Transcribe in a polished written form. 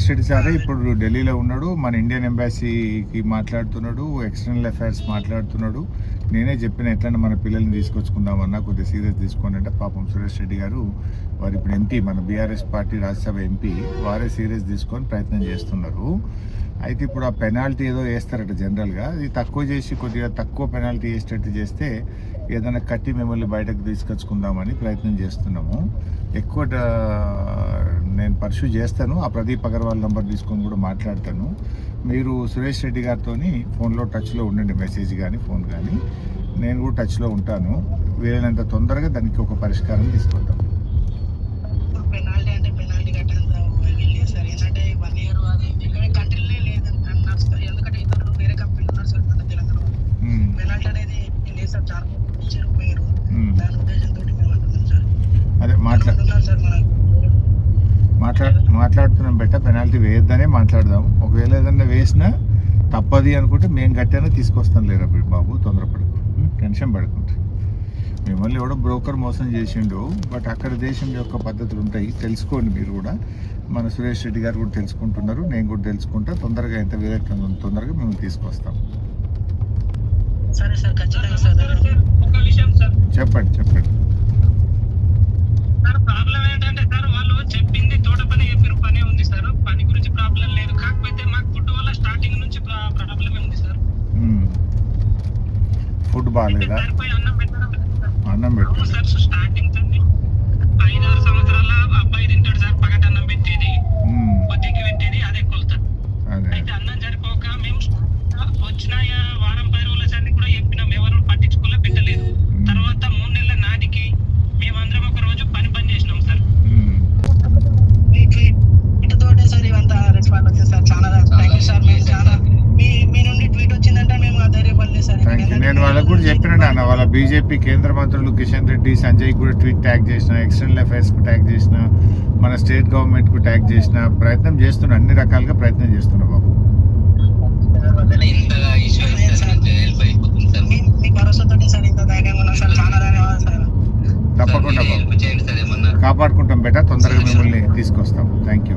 సురేష్ రెడ్డి సారే ఇప్పుడు ఢిల్లీలో ఉన్నాడు, మన ఇండియన్ ఎంబాసీకి మాట్లాడుతున్నాడు, ఎక్స్టర్నల్ అఫైర్స్ మాట్లాడుతున్నాడు. నేనే చెప్పిన ఎట్లన్నా మన పిల్లల్ని తీసుకొచ్చుకుందామన్నా కొద్దిగా సీరియస్ తీసుకోండి అంటే పాపం సురేష్ రెడ్డి గారు వారు ఇప్పుడు ఎంపీ, మన బీఆర్ఎస్ పార్టీ రాజ్యసభ ఎంపీ, వారే సీరియస్ తీసుకొని ప్రయత్నం చేస్తున్నారు. అయితే ఇప్పుడు ఆ పెనాల్టీ ఏదో వేస్తారట జనరల్గా, అది తక్కువ చేసి కొద్దిగా తక్కువ పెనాల్టీ వేసేటట్టు చేస్తే ఏదైనా కట్టి మిమ్మల్ని బయటకు తీసుకొచ్చుకుందామని ప్రయత్నం చేస్తున్నాము. ఎక్కువ నేను పర్సూ చేస్తాను, ఆ ప్రదీప్ అగర్వాల్ నెంబర్ తీసుకొని కూడా మాట్లాడతాను. మీరు సురేష్ రెడ్డి గారితో ఫోన్లో టచ్లో ఉండండి, మెసేజ్ కానీ ఫోన్ కానీ. నేను కూడా టచ్లో ఉంటాను. వీలైనంత తొందరగా దానికి ఒక పరిష్కారం తీసుకుంటాం. పెనాల్టీ అంటే పెనాల్టీ కట్టేంత వెళ్ళలేదు సార్. ఏంటంటే 1 year అది కంట్రీలో లేదు అన్నారు సార్. ఎందుకంటే ఇద్దరు వేరే కంపెనీలు ఉన్నారు సార్ మన తెలంగాణలో. పెనాల్టీ అనేది లేదు సార్, చాలా ఇచ్చారు పోయారు. దాని ఉద్దేశంతో మేము అంటున్నాం సార్. అదే సార్ మాట్లాడుతున్నాం బెట్ట, పెనాల్టీ వేయొద్దనే మాట్లాడదాం. ఒకవేళ ఏదన్నా వేసినా తప్పది అనుకుంటే మేము గట్టినా తీసుకొస్తాం. లేరా బాబు, తొందరపడకు, టెన్షన్ పడుకుంటే. మిమ్మల్ని కూడా బ్రోకర్ మోసం చేసిండు, బట్ అక్కడ దేశం యొక్క పద్ధతులు ఉంటాయి, తెలుసుకోండి మీరు కూడా. మన సురేష్ రెడ్డి గారు కూడా తెలుసుకుంటున్నారు, నేను కూడా తెలుసుకుంటా. తొందరగా ఎంత వీలైతే తొందరగా మేము తీసుకొస్తాం. సరే సార్, ఖచ్చితంగా సార్. ఒక విషయం సార్, చెప్పండి చెప్పండి సార్. ప్రాబ్లం ఏంటంటే సార్, వాళ్ళు చెప్పింది తోట పని చెప్పారు, పనే ఉంది సార్. పని గురించి ప్రాబ్లం లేదు, కాకపోతే మాకు ఫుడ్ వల్ల స్టార్టింగ్ నుంచి ప్రాబ్లమే ఉంది సార్. ఫుడ్ బాగాలేదా? అన్నం పెట్టారు సార్. స్టార్టింగ్ 5-6 సంవత్సరాల అబ్బాయి తింటాడు సార్, పగటి అన్నం పెట్టేది, పొద్దుకి పెట్టేది, అదే కొలత. అయితే అన్నం సరిపోక మేము వచ్చిన వారం 10 రోజుల సార్ని కూడా చెప్పినాం, ఎవరు పట్టించుకోలే, పెట్టలేదు. తర్వాత 3 నెలల నాటికి మేమందరం ఒక రోజు పని చేసినాం సార్. ఇటుతోటే సార్ ఇవంతా రెస్పాండ్ వచ్చింది సార్. చాలా థ్యాంక్ యూ సార్. మేము చాలా మీ నుండి ట్వీట్ వచ్చిందంటే మేము ధైర్యపడలేదు సార్. నేను వాళ్ళకు కూడా చెప్పినాడు అన్న, వాళ్ళ బీజేపీ కేంద్ర మంత్రులు కిషన్ రెడ్డి, సంజయ్ కూడా ట్వీట్ ట్యాగ్ చేసిన, ఎక్స్టర్నల్ అఫైర్స్కు ట్యాగ్ చేసిన, మన స్టేట్ గవర్నమెంట్కు ట్యాగ్ చేసిన, ప్రయత్నం చేస్తున్నా, అన్ని రకాలుగా ప్రయత్నం చేస్తున్నా బాబు. మీ భరోసాతోటి సార్ ఇంత ధైర్యంగా ఉన్నాం సార్. చాలా ధన్యవాదాలు సార్. తప్పకుండా బాబు, కాపాడుకుంటాం బెట, తొందరగా మిమ్మల్ని తీసుకొస్తాం. Thank you.